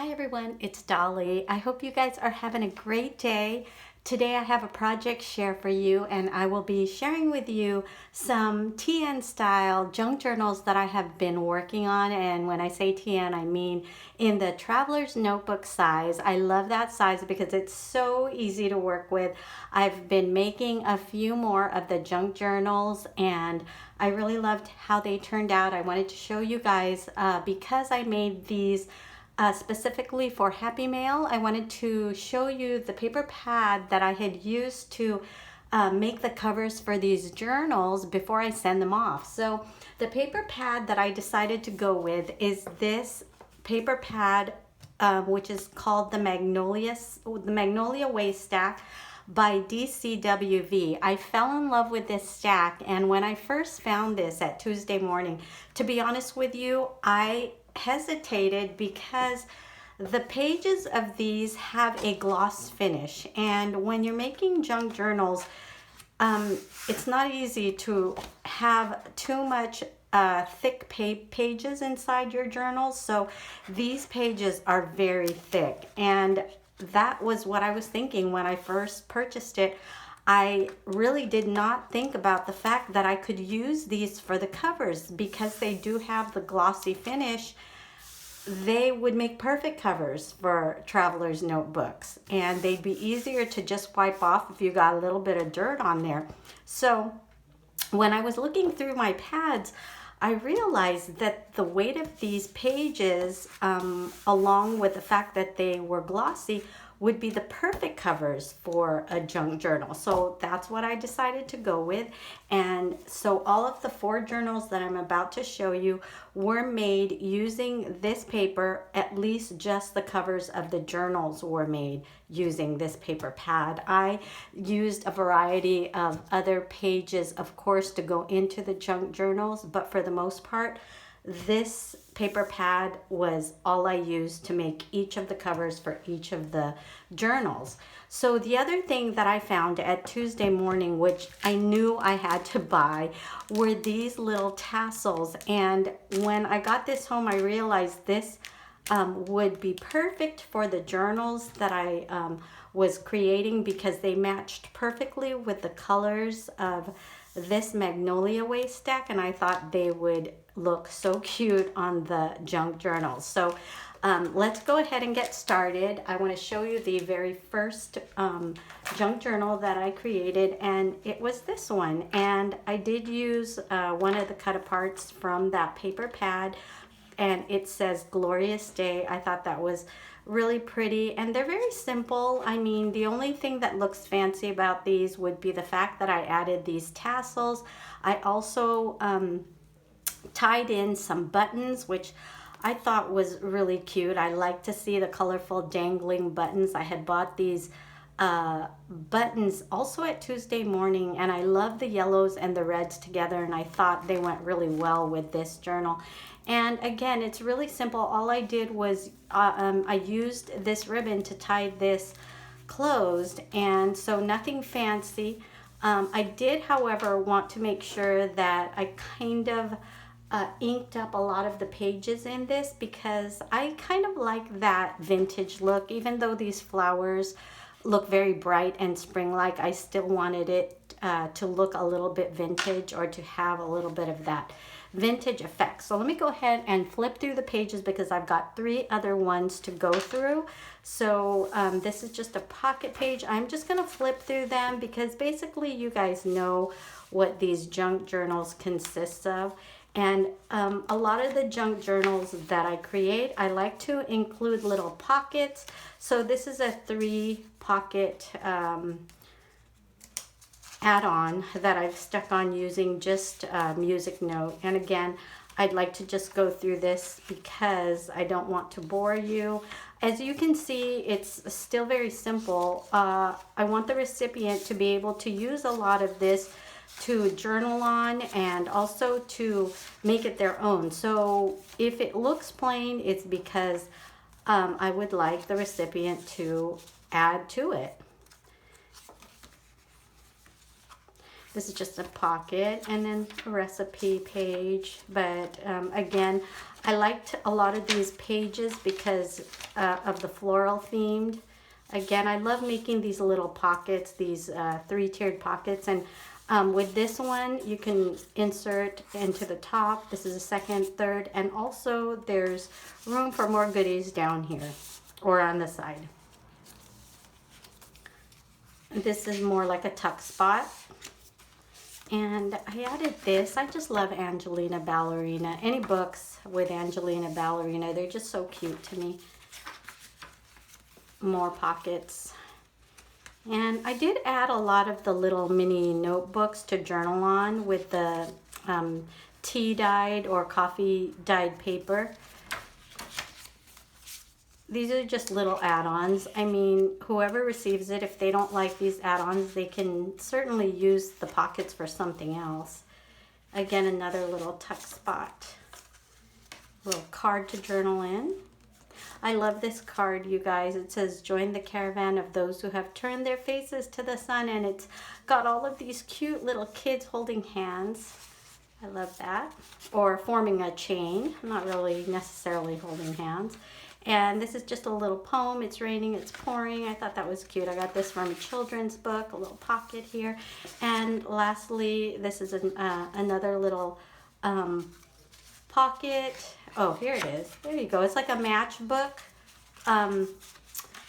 Hi everyone, it's Dolly. I hope you guys are having a great day. Today I have a project share for you and I will be sharing with you some TN style junk journals that I have been working on. And when I say TN, I mean in the traveler's notebook size. I love that size because it's so easy to work with. I've been making a few more of the junk journals and I really loved how they turned out. I wanted to show you guys because I made these specifically for Happy Mail. I wanted to show you the paper pad that I had used to make the covers for these journals before I send them off. So the paper pad that I decided to go with is this paper pad, which is called the Magnolia Waste Stack by DCWV. I fell in love with this stack, and when I first found this at Tuesday morning, to be honest with you, I hesitated because the pages of these have a gloss finish, and when you're making junk journals, it's not easy to have too much thick pages inside your journals. So these pages are very thick, and that was what I was thinking when I first purchased it. I really did not think about the fact that I could use these for the covers because they do have the glossy finish. They would make perfect covers for traveler's notebooks, and they'd be easier to just wipe off if you got a little bit of dirt on there. So when I was looking through my pads, I realized that the weight of these pages, along with the fact that they were glossy, would be the perfect covers for a junk journal. So that's what I decided to go with. And so all of the 4 journals that I'm about to show you were made using this paper. At least just the covers of the journals were made using this paper pad. I used a variety of other pages, of course, to go into the junk journals, but for the most part, this paper pad was all I used to make each of the covers for each of the journals. So the other thing that I found at Tuesday morning, which I knew I had to buy, were these little tassels. And when I got this home, I realized this would be perfect for the journals that I was creating because they matched perfectly with the colors of this Magnolia Waste Stack, and I thought they would look so cute on the junk journals. So let's go ahead and get started. I want to show you the very first junk journal that I created, and it was this one. And I did use one of the cut aparts from that paper pad, and it says Glorious Day. I thought that was really pretty, and they're very simple. I mean, the only thing that looks fancy about these would be the fact that I added these tassels. I also tied in some buttons, which I thought was really cute. I like to see the colorful dangling buttons. I had bought these buttons also at Tuesday morning, and I love the yellows and the reds together, and I thought they went really well with this journal. And again, it's really simple. All I did was I used this ribbon to tie this closed, and so nothing fancy. I did, however, want to make sure that I kind of inked up a lot of the pages in this because I kind of like that vintage look. Even though these flowers look very bright and spring-like, I still wanted it to look a little bit vintage, or to have a little bit of that vintage effect. So let me go ahead and flip through the pages because I've got 3 other ones to go through. So this is just a pocket page. I'm just going to flip through them because basically you guys know what these junk journals consist of. And a lot of the junk journals that I create, I like to include little pockets. So this is a 3 pocket add-on that I've stuck on using just a music note. And again, I'd like to just go through this because I don't want to bore you. As you can see, it's still very simple. I want the recipient to be able to use a lot of this to journal on and also to make it their own. So if it looks plain, it's because I would like the recipient to add to it. This is just a pocket and then a recipe page. But again, I liked a lot of these pages because of the floral themed. Again, I love making these little pockets, these 3-tiered pockets. And with this one, you can insert into the top. This is a second, third, and also there's room for more goodies down here or on the side. This is more like a tuck spot. And I added this. I just love Angelina Ballerina. Any books with Angelina Ballerina, they're just so cute to me. More pockets. And I did add a lot of the little mini notebooks to journal on with the tea dyed or coffee dyed paper. These are just little add-ons. I mean, whoever receives it, if they don't like these add-ons, they can certainly use the pockets for something else. Again, another little tuck spot. Little card to journal in. I love this card, you guys. It says, join the caravan of those who have turned their faces to the sun. And it's got all of these cute little kids holding hands. I love that. Or forming a chain, not really necessarily holding hands. And this is just a little poem. It's raining, it's pouring. I thought that was cute. I got this from a children's book, a little pocket here. And lastly, this is another little pocket. Oh, here it is. There you go. It's like a matchbook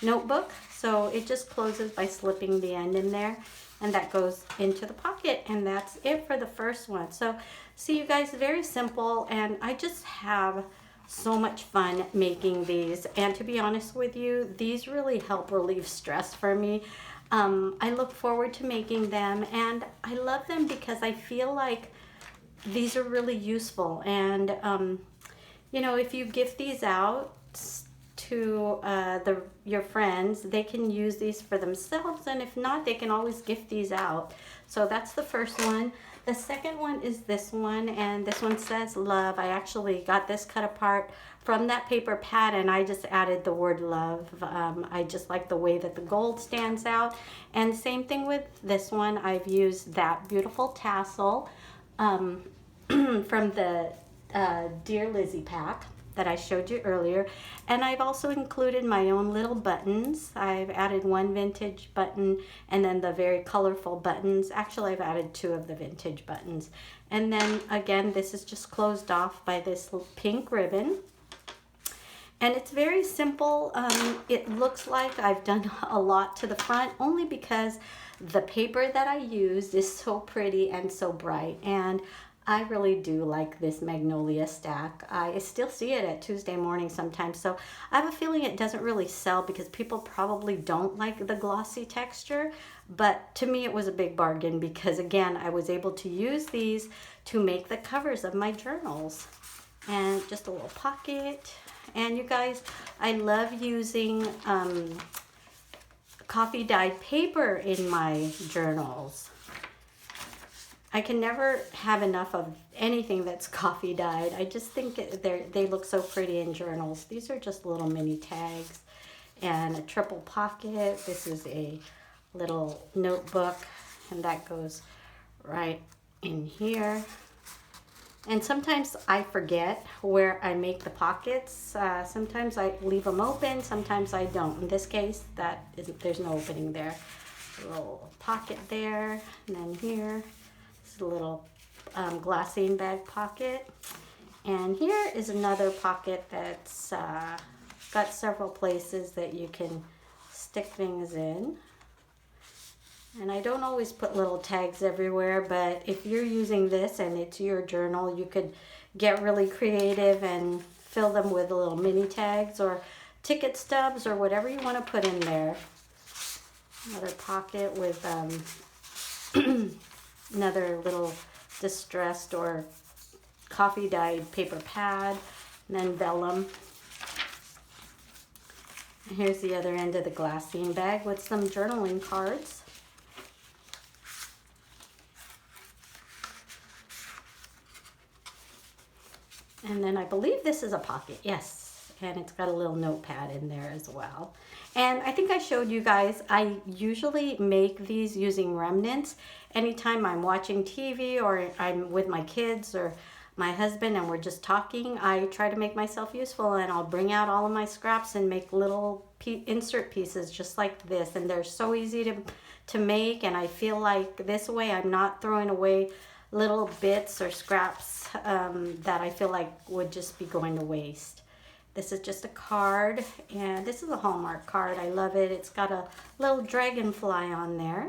notebook. So it just closes by slipping the end in there. And that goes into the pocket. And that's it for the first one. So see, you guys, very simple. And I just have so much fun making these, and to be honest with you, these really help relieve stress for me. I look forward to making them, and I love them because I feel like these are really useful. And you know, if you gift these out to your friends, they can use these for themselves, and if not, they can always gift these out. So that's the first one. The second one is this one, and this one says love. I actually got this cut apart from that paper pad, and I just added the word love. I just like the way that the gold stands out. And same thing with this one. I've used that beautiful tassel from the Dear Lizzie pack that I showed you earlier. And I've also included my own little buttons. I've added one vintage button and then the very colorful buttons. Actually, I've added 2 of the vintage buttons. And then again, this is just closed off by this pink ribbon. And it's very simple. It looks like I've done a lot to the front only because the paper that I used is so pretty and so bright. And I really do like this magnolia stack. I still see it at Tuesday morning sometimes. So I have a feeling it doesn't really sell because people probably don't like the glossy texture. But to me, it was a big bargain because, again, I was able to use these to make the covers of my journals. And just a little pocket. And you guys, I love using coffee dyed paper in my journals. I can never have enough of anything that's coffee dyed. I just think they look so pretty in journals. These are just little mini tags and a triple pocket. This is a little notebook, and that goes right in here. And sometimes I forget where I make the pockets. Sometimes I leave them open, sometimes I don't. In this case, there's no opening there. A little pocket there, and then here. A little glassine bag pocket, and here is another pocket that's got several places that you can stick things in. And I don't always put little tags everywhere, but if you're using this and it's your journal, you could get really creative and fill them with little mini tags or ticket stubs or whatever you want to put in there. Another pocket with another little distressed or coffee dyed paper pad, and then vellum. And here's the other end of the glassine bag with some journaling cards. And then I believe this is a pocket, yes. And it's got a little notepad in there as well. And I think I showed you guys, I usually make these using remnants. Anytime I'm watching TV or I'm with my kids or my husband and we're just talking, I try to make myself useful, and I'll bring out all of my scraps and make little insert pieces just like this. And they're so easy to make, and I feel like this way I'm not throwing away little bits or scraps that I feel like would just be going to waste. This is just a card, and this is a Hallmark card. I love it. It's got a little dragonfly on there.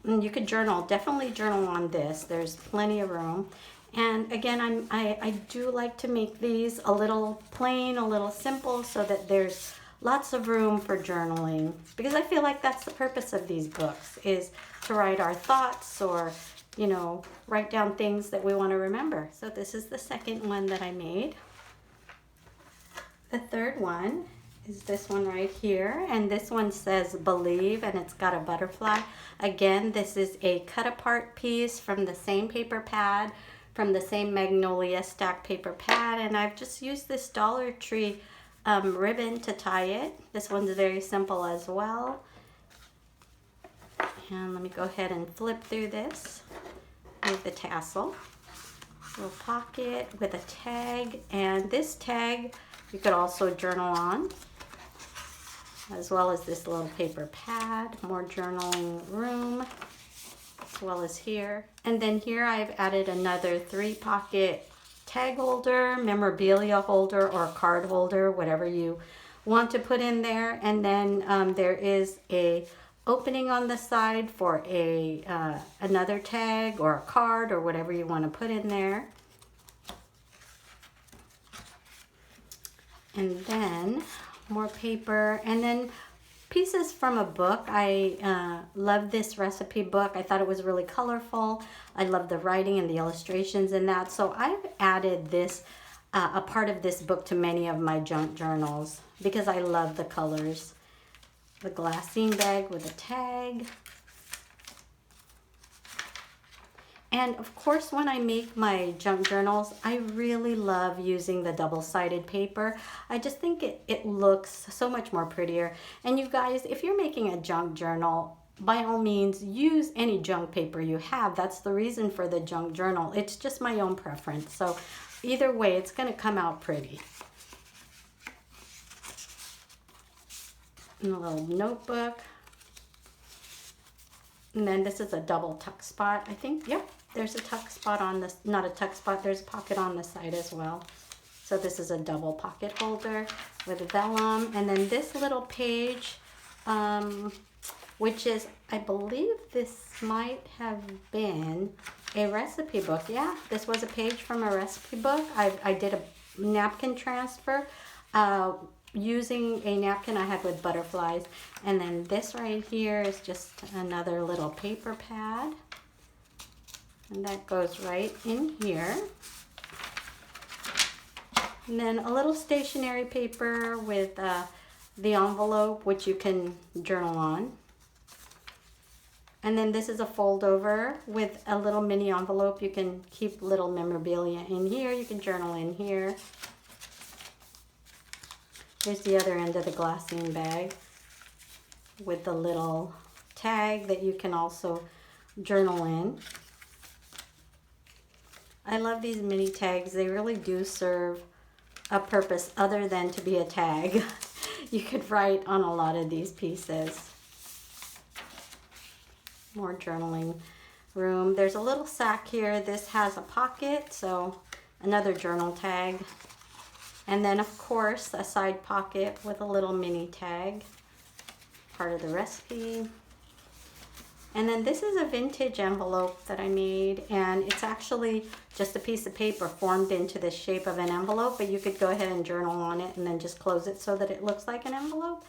And you could journal, definitely journal on this. There's plenty of room. And again, I do like to make these a little plain, a little simple, so that there's lots of room for journaling. Because I feel like that's the purpose of these books, is to write our thoughts, or, you know, write down things that we want to remember. So this is the second one that I made. The third one is this one right here, and this one says believe, and it's got a butterfly. Again, this is a cut apart piece from the same paper pad, from the same Magnolia stack paper pad, and I've just used this Dollar Tree ribbon to tie it. This one's very simple as well. And let me go ahead and flip through this with the tassel. Little pocket with a tag, and this tag you could also journal on, as well as this little paper pad. More journaling room, as well as here. And then here I've added another 3-pocket tag holder, memorabilia holder, or card holder, whatever you want to put in there. And then there is a opening on the side for a another tag or a card or whatever you want to put in there. And then more paper, and then pieces from a book. I love this recipe book. I thought it was really colorful. I love the writing and the illustrations in that. So I've added this, a part of this book, to many of my junk journals because I love the colors. The glassine bag with a tag. And of course, when I make my junk journals, I really love using the double-sided paper. I just think it looks so much more prettier. And you guys, if you're making a junk journal, by all means, use any junk paper you have. That's the reason for the junk journal. It's just my own preference. So either way, it's going to come out pretty. And a little notebook. And then this is a double tuck spot, I think. Yep, there's a tuck spot on this, not a tuck spot, there's a pocket on the side as well. So this is a double pocket holder with vellum. And then this little page, which is, I believe this might have been a recipe book. Yeah, this was a page from a recipe book. I did a napkin transfer using a napkin I had with butterflies. And then this right here is just another little paper pad, and that goes right in here. And then a little stationery paper with the envelope, which you can journal on. And then this is a fold over with a little mini envelope. You can keep little memorabilia in here. You can journal in here. Here's the other end of the glassine bag with the little tag that you can also journal in. I love these mini tags. They really do serve a purpose other than to be a tag. You could write on a lot of these pieces. More journaling room. There's a little sack here. This has a pocket, so another journal tag. And then, of course, a side pocket with a little mini tag, part of the recipe. And then this is a vintage envelope that I made, and it's actually just a piece of paper formed into the shape of an envelope, but you could go ahead and journal on it and then just close it so that it looks like an envelope.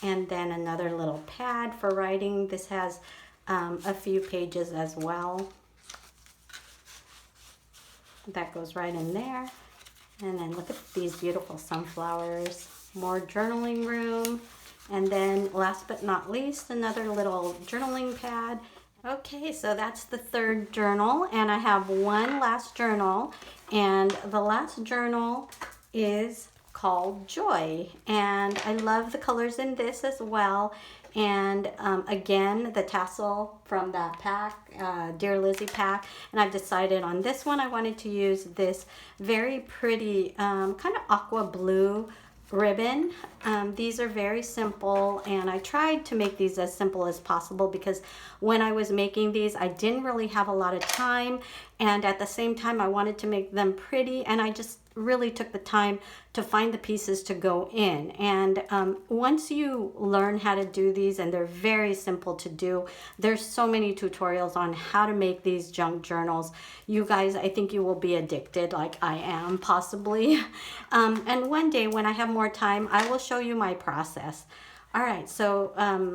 And then another little pad for writing. This has a few pages as well. That goes right in there. And then look at these beautiful sunflowers. More journaling room. And then last but not least, another little journaling pad. Okay, so that's the third journal, and I have one last journal, and the last journal is called Joy. And I love the colors in this as well. and again, the tassel from that pack, Dear Lizzy pack. And I've decided on this one I wanted to use this very pretty kind of aqua blue ribbon. These are very simple, and I tried to make these as simple as possible because when I was making these I didn't really have a lot of time, and at the same time I wanted to make them pretty, and I just really took the time to find the pieces to go in. And once you learn how to do these, and they're very simple to do, there's so many tutorials on how to make these junk journals. You guys, I think you will be addicted like I am, possibly. And one day when I have more time, I will show you my process. All right, so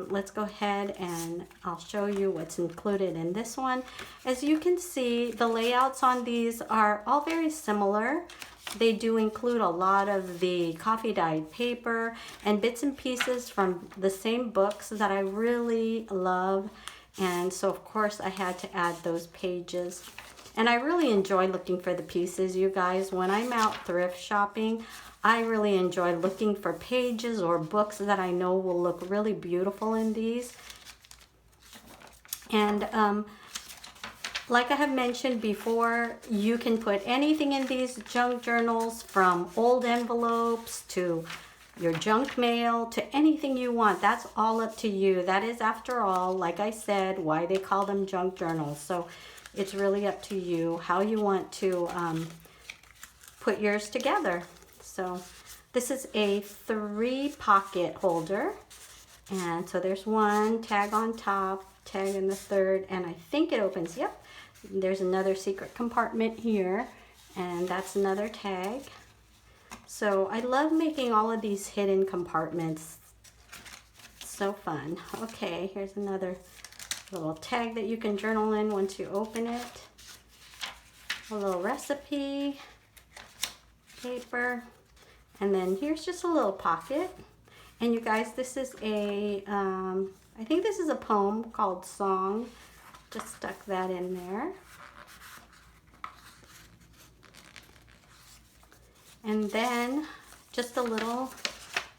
let's go ahead and I'll show you what's included in this one. As you can see, the layouts on these are all very similar. They do include a lot of the coffee dyed paper and bits and pieces from the same books that I really love. And so of course I had to add those pages. And I really enjoy looking for the pieces, you guys. When I'm out thrift shopping, I really enjoy looking for pages or books that I know will look really beautiful in these. And like I have mentioned before, you can put anything in these junk journals, from old envelopes to your junk mail to anything you want. That's all up to you. That is, after all, like I said, why they call them junk journals. So it's really up to you how you want to put yours together. So this is a 3-pocket holder. And so there's one tag on top, tag in the third, and I think it opens, yep. There's another secret compartment here, and that's another tag. So I love making all of these hidden compartments. So fun. Okay, here's another little tag that you can journal in once you open it. A little recipe, paper, and then here's just a little pocket. And you guys, this is a, I think this is a poem called Song. Just stuck that in there. And then just a little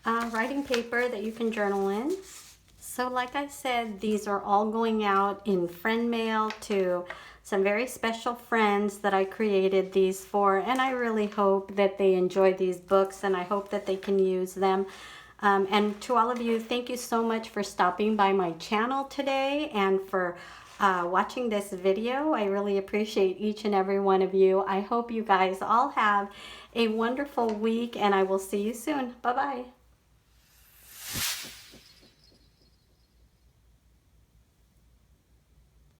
writing paper that you can journal in. So like I said, these are all going out in friend mail to some very special friends that I created these for. And I really hope that they enjoy these books, and I hope that they can use them. And to all of you, thank you so much for stopping by my channel today and for watching this video. I really appreciate each and every one of you. I hope you guys all have a wonderful week, and I will see you soon. Bye-bye.